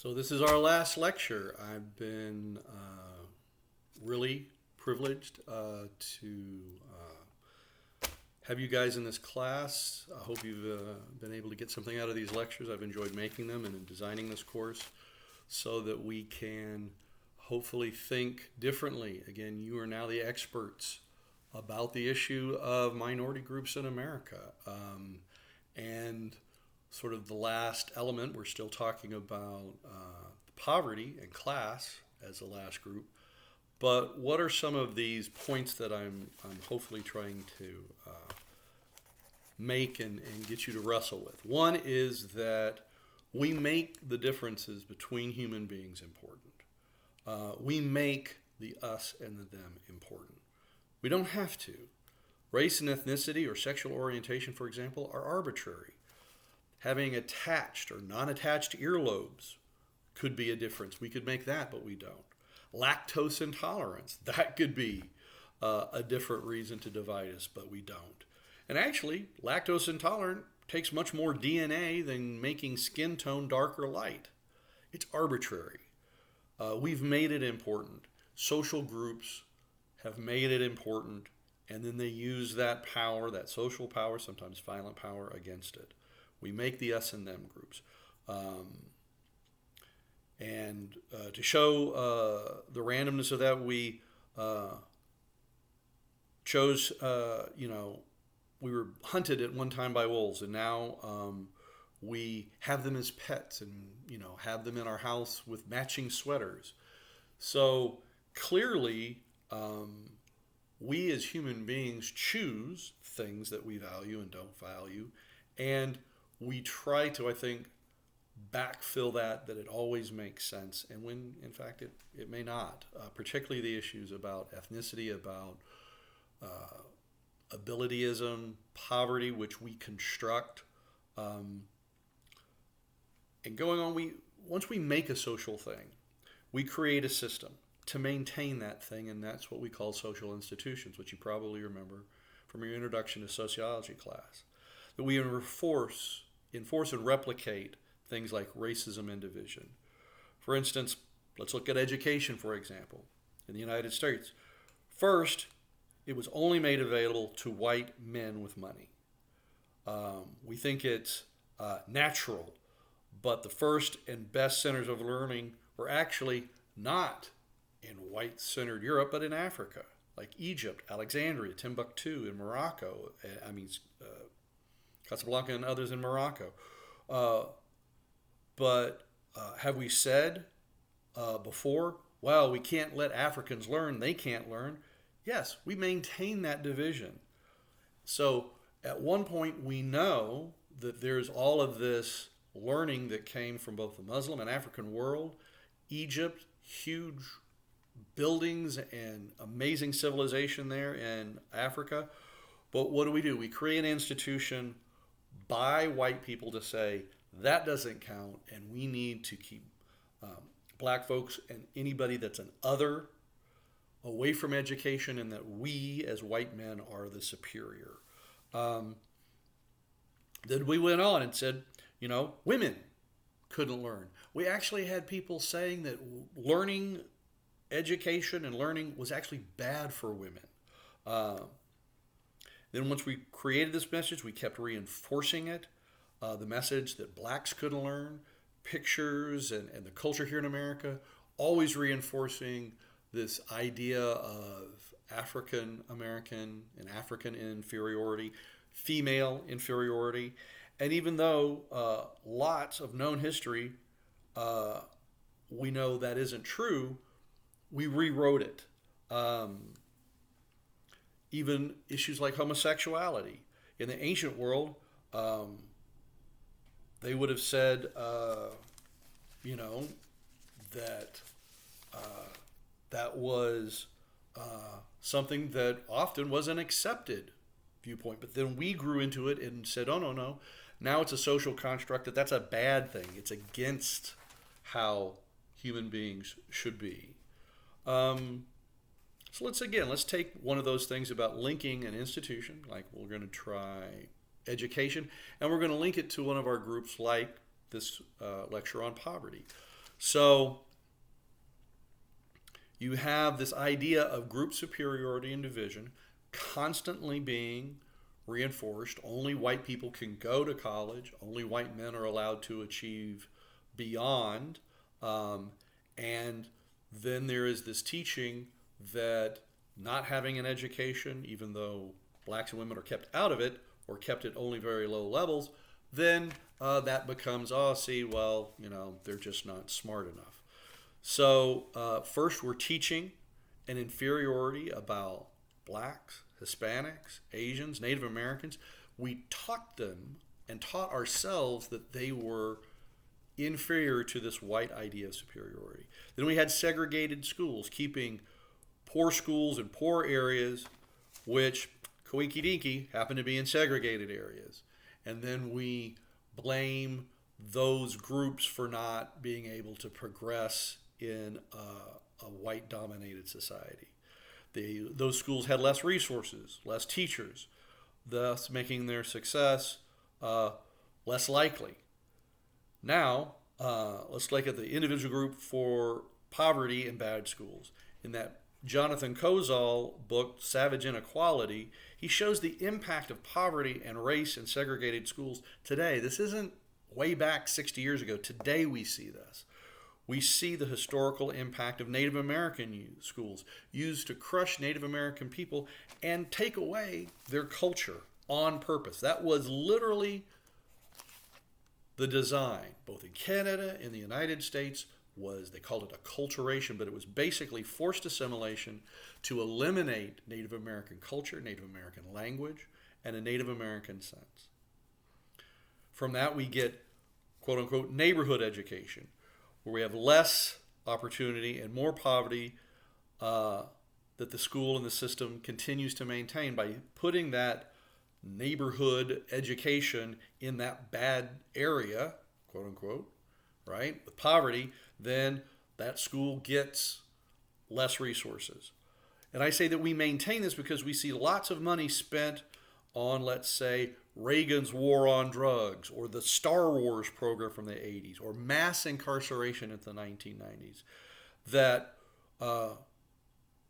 So this is our last lecture. I've been really privileged to have you guys in this class. I hope you've been able to get something out of these lectures. I've enjoyed making them and in designing this course so that we can hopefully think differently. Again, you are now the experts about the issue of minority groups in America. And sort of the last element, we're still talking about poverty and class as the last group. But what are some of these points that I'm hopefully trying to make and get you to wrestle with? One is that we make the differences between human beings important. We make the us and the them important. We don't have to. Race and ethnicity or sexual orientation, for example, are arbitrary. Having attached or non-attached earlobes could be a difference. We could make that, but we don't. Lactose intolerance, that could be a different reason to divide us, but we don't. And actually, lactose intolerant takes much more DNA than making skin tone dark or light. It's arbitrary. We've made it important. Social groups have made it important, and then they use that power, that social power, sometimes violent power, against it. We make the us and them groups. And to show the randomness of that, we chose, we were hunted at one time by wolves, and now we have them as pets and, have them in our house with matching sweaters. So clearly, we as human beings choose things that we value and don't value, and we try to, I think, backfill that it always makes sense, and when in fact it may not, particularly the issues about ethnicity, about abilityism, poverty, which we construct, and going on, once we make a social thing, we create a system to maintain that thing, and that's what we call social institutions, which you probably remember from your introduction to sociology class, that we enforce and replicate things like racism and division. For instance, let's look at education, for example, in the United States. First, it was only made available to white men with money. We think it's natural, but the first and best centers of learning were actually not in white-centered Europe, but in Africa, like Egypt, Alexandria, Timbuktu, and Morocco. Casablanca and others in Morocco. But have we said before, well, we can't let Africans learn, they can't learn? Yes, we maintain that division. So at one point we know that there's all of this learning that came from both the Muslim and African world. Egypt, huge buildings and amazing civilization there in Africa. But what do? We create an institution by white people to say that doesn't count, and we need to keep black folks and anybody that's an other away from education, and that we as white men are the superior. Then we went on and said, women couldn't learn. We actually had people saying that education and learning was actually bad for women. Then once we created this message, we kept reinforcing it, the message that blacks couldn't learn, pictures and the culture here in America, always reinforcing this idea of African American and African inferiority, female inferiority. And even though lots of known history, we know that isn't true, we rewrote it. Even issues like homosexuality. In the ancient world, they would have said, that was something that often was an accepted viewpoint. But then we grew into it and said, oh, no. Now it's a social construct that's a bad thing. It's against how human beings should be. So let's take one of those things about linking an institution, like we're going to try education, and we're going to link it to one of our groups like this lecture on poverty. So you have this idea of group superiority and division constantly being reinforced. Only white people can go to college. Only white men are allowed to achieve beyond. And then there is this teaching that not having an education, even though blacks and women are kept out of it or kept at only very low levels, then that becomes, they're just not smart enough. So first we're teaching an inferiority about blacks, Hispanics, Asians, Native Americans. We taught them and taught ourselves that they were inferior to this white idea of superiority. Then we had segregated schools, keeping poor schools in poor areas, which coinky dinky happen to be in segregated areas. And then we blame those groups for not being able to progress in a white dominated society. Those schools had less resources, less teachers, thus making their success less likely. Now, let's look at the individual group for poverty and bad schools. In that Jonathan Kozol book, Savage Inequality, he shows the impact of poverty and race in segregated schools today. This isn't way back 60 years ago. Today we see this. We see the historical impact of Native American schools used to crush Native American people and take away their culture on purpose. That was literally the design, both in Canada and the United States, they called it acculturation, but it was basically forced assimilation to eliminate Native American culture, Native American language, and a Native American sense. From that we get, quote unquote, neighborhood education, where we have less opportunity and more poverty that the school and the system continues to maintain by putting that neighborhood education in that bad area, quote unquote, right, with poverty, then that school gets less resources. And I say that we maintain this because we see lots of money spent on, let's say, Reagan's war on drugs, or the Star Wars program from the 80s, or mass incarceration in the 1990s, that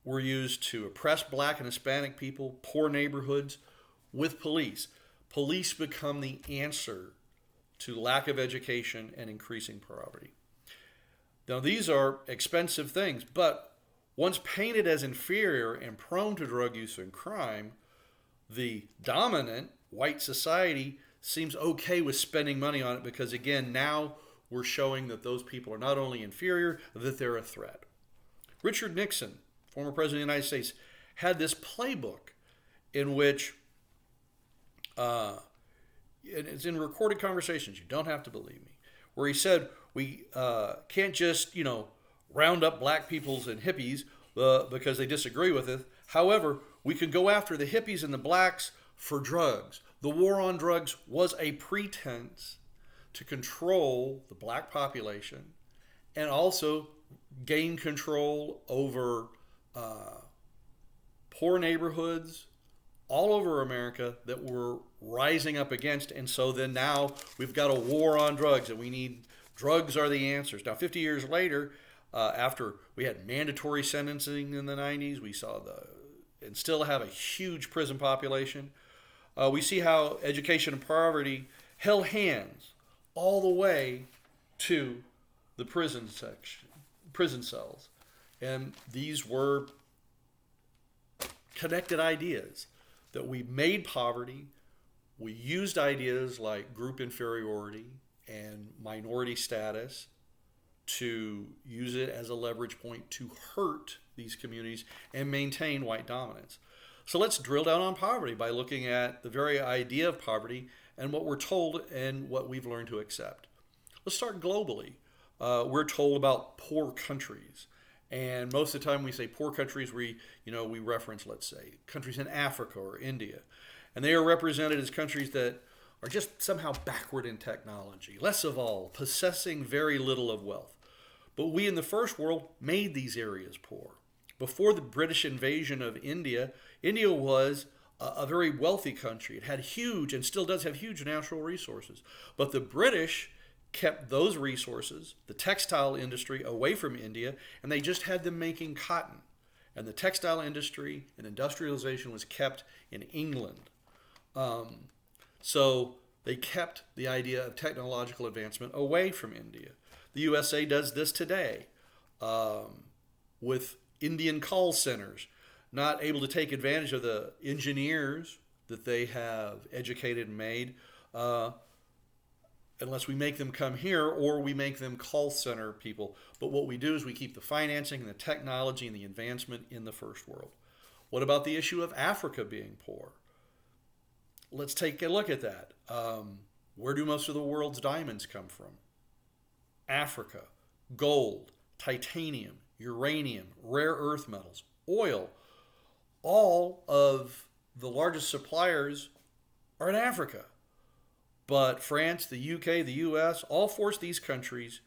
were used to oppress black and Hispanic people, poor neighborhoods, with police. Police become the answer to lack of education and increasing poverty. Now, these are expensive things, but once painted as inferior and prone to drug use and crime, the dominant white society seems okay with spending money on it because, again, now we're showing that those people are not only inferior, that they're a threat. Richard Nixon, former president of the United States, had this playbook in which, it's in recorded conversations, you don't have to believe me, where he said, we can't just, round up black peoples and hippies because they disagree with it. However, we can go after the hippies and the blacks for drugs. The war on drugs was a pretense to control the black population and also gain control over poor neighborhoods all over America that we're rising up against. And so then now we've got a war on drugs, and drugs are the answers. Now, 50 years later, after we had mandatory sentencing in the 90s, we saw and still have a huge prison population. We see how education and poverty held hands all the way to the prison cells. And these were connected ideas that we made poverty. We used ideas like group inferiority and minority status to use it as a leverage point to hurt these communities and maintain white dominance. So let's drill down on poverty by looking at the very idea of poverty and what we're told and what we've learned to accept. Let's start globally. We're told about poor countries. And most of the time we say poor countries, we reference, let's say, countries in Africa or India. And they are represented as countries that are just somehow backward in technology, less evolved, possessing very little of wealth. But we in the first world made these areas poor. Before the British invasion of India, India was a very wealthy country. It had huge, and still does have huge, natural resources. But the British kept those resources, the textile industry, away from India, and they just had them making cotton. And the textile industry and industrialization was kept in England. So they kept the idea of technological advancement away from India. The USA does this today with Indian call centers, not able to take advantage of the engineers that they have educated and made unless we make them come here or we make them call center people. But what we do is we keep the financing and the technology and the advancement in the first world. What about the issue of Africa being poor? Let's take a look at that. Where do most of the world's diamonds come from? Africa. Gold, titanium, uranium, rare earth metals, oil. All of the largest suppliers are in Africa. But France, the UK, the US, all forced these countries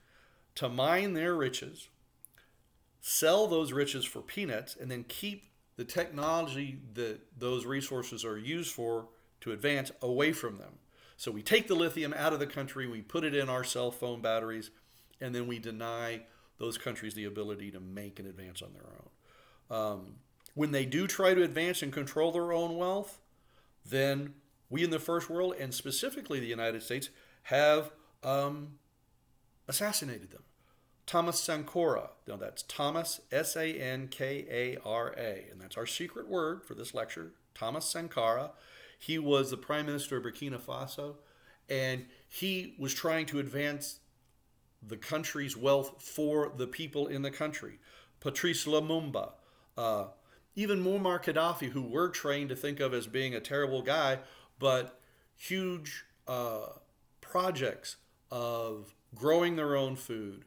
to mine their riches, sell those riches for peanuts, and then keep the technology that those resources are used for to advance away from them. So we take the lithium out of the country, we put it in our cell phone batteries, and then we deny those countries the ability to make and advance on their own. When they do try to advance and control their own wealth, then we in the first world, and specifically the United States, have assassinated them. Thomas Sankara, now that's Thomas, Sankara, and that's our secret word for this lecture, Thomas Sankara. He was the Prime Minister of Burkina Faso, and he was trying to advance the country's wealth for the people in the country. Patrice Lumumba, even Muammar Gaddafi, who we're trained to think of as being a terrible guy, but huge projects of growing their own food,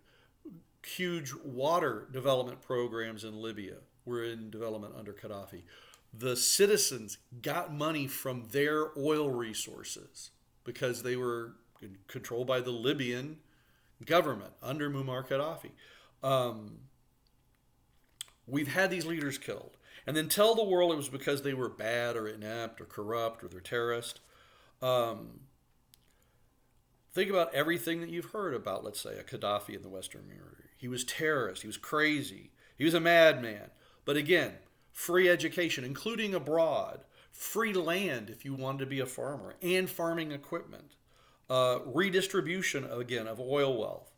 huge water development programs in Libya were in development under Gaddafi. The citizens got money from their oil resources because they were controlled by the Libyan government under Muammar Gaddafi. We've had these leaders killed. And then tell the world it was because they were bad or inept or corrupt or they're terrorists. Think about everything that you've heard about, let's say, a Gaddafi in the Western Mirror. He was terrorist. He was crazy. He was a madman. But again, free education, including abroad. Free land if you wanted to be a farmer. And farming equipment. Redistribution, again, of oil wealth.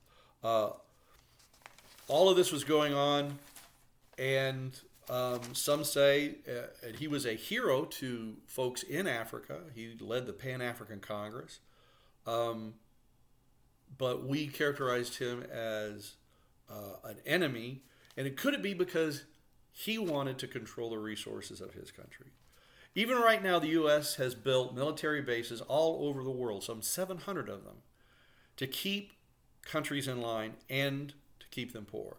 All of this was going on. And some say he was a hero to folks in Africa. He led the Pan-African Congress. But we characterized him as an enemy. And could it be because he wanted to control the resources of his country? Even right now, the U.S. has built military bases all over the world, some 700 of them, to keep countries in line and to keep them poor.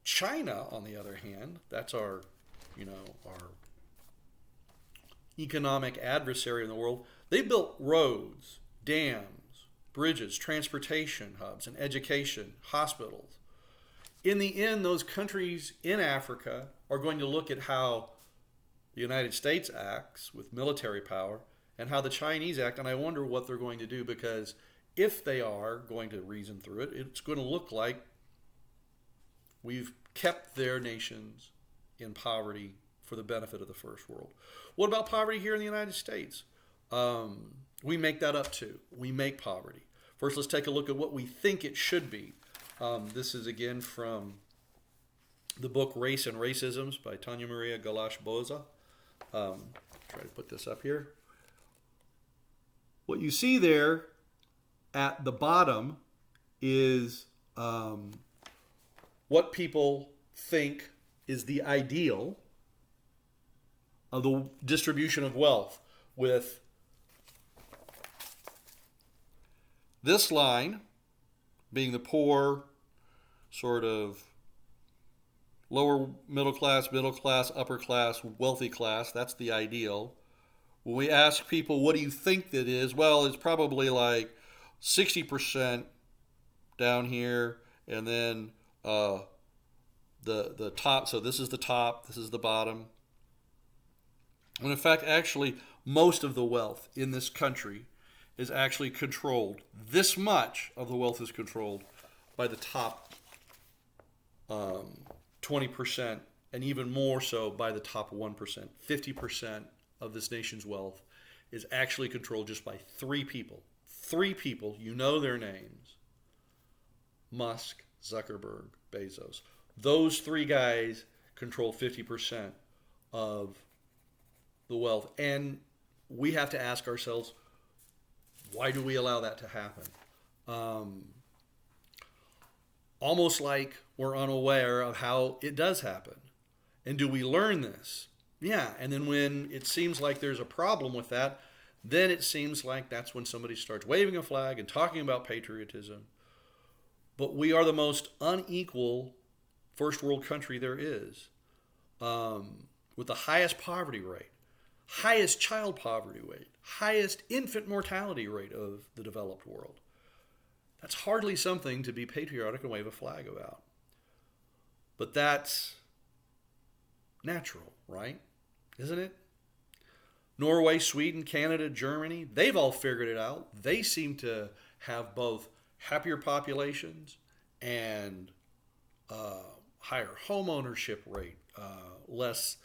China, on the other hand, that's our economic adversary in the world. They built roads, dams, bridges, transportation hubs, and education, hospitals. In the end, those countries in Africa are going to look at how the United States acts with military power and how the Chinese act, and I wonder what they're going to do, because if they are going to reason through it, it's going to look like we've kept their nations in poverty for the benefit of the first world. What about poverty here in the United States? We make that up too. We make poverty. First, let's take a look at what we think it should be. This is again from the book Race and Racisms by Tanya Maria Galash-Boza. Try to put this up here. What you see there at the bottom is what people think is the ideal of the distribution of wealth, with this line being the poor, sort of lower middle class, upper class, wealthy class. That's the ideal. When we ask people, what do you think that is? Well, it's probably like 60% down here, and then the top. So this is the top, this is the bottom. When in fact, actually, most of the wealth in this country is actually controlled. This much of the wealth is controlled by the top 20%, and even more so by the top 1%. 50% of this nation's wealth is actually controlled just by three people. Three people, you know their names: Musk, Zuckerberg, Bezos. Those three guys control 50% of the wealth. And we have to ask ourselves, why do we allow that to happen? Almost like we're unaware of how it does happen. And do we learn this? Yeah. And then when it seems like there's a problem with that, then it seems like that's when somebody starts waving a flag and talking about patriotism. But we are the most unequal first world country there is, with the highest poverty rate, highest child poverty rate, highest infant mortality rate of the developed world. That's hardly something to be patriotic and wave a flag about. But that's natural, right? Isn't it? Norway, Sweden, Canada, Germany, they've all figured it out. They seem to have both happier populations and higher home ownership rate, less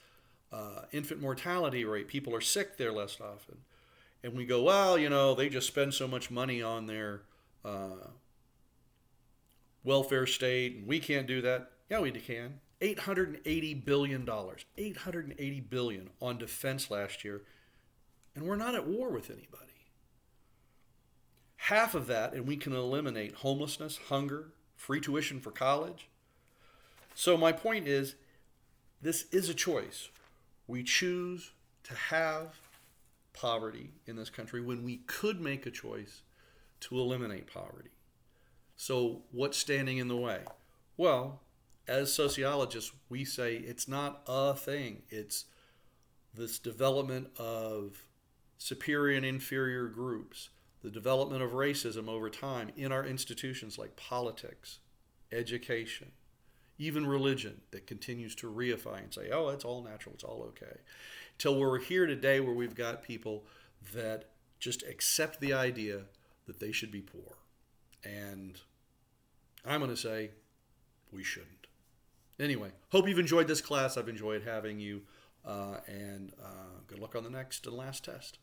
infant mortality rate. People are sick there less often. And we go, well, you know, they just spend so much money on their welfare state, and we can't do that. Yeah, we can. $880 billion. $880 billion on defense last year. And we're not at war with anybody. Half of that, and we can eliminate homelessness, hunger, free tuition for college. So my point is, this is a choice. We choose to have poverty in this country when we could make a choice to eliminate poverty. So what's standing in the way? Well, as sociologists, we say it's not a thing. It's this development of superior and inferior groups, the development of racism over time in our institutions like politics, education, even religion, that continues to reify and say, oh, it's all natural, it's all okay. Till we're here today where we've got people that just accept the idea that they should be poor. And I'm going to say we shouldn't. Anyway, hope you've enjoyed this class. I've enjoyed having you. And good luck on the next and last test.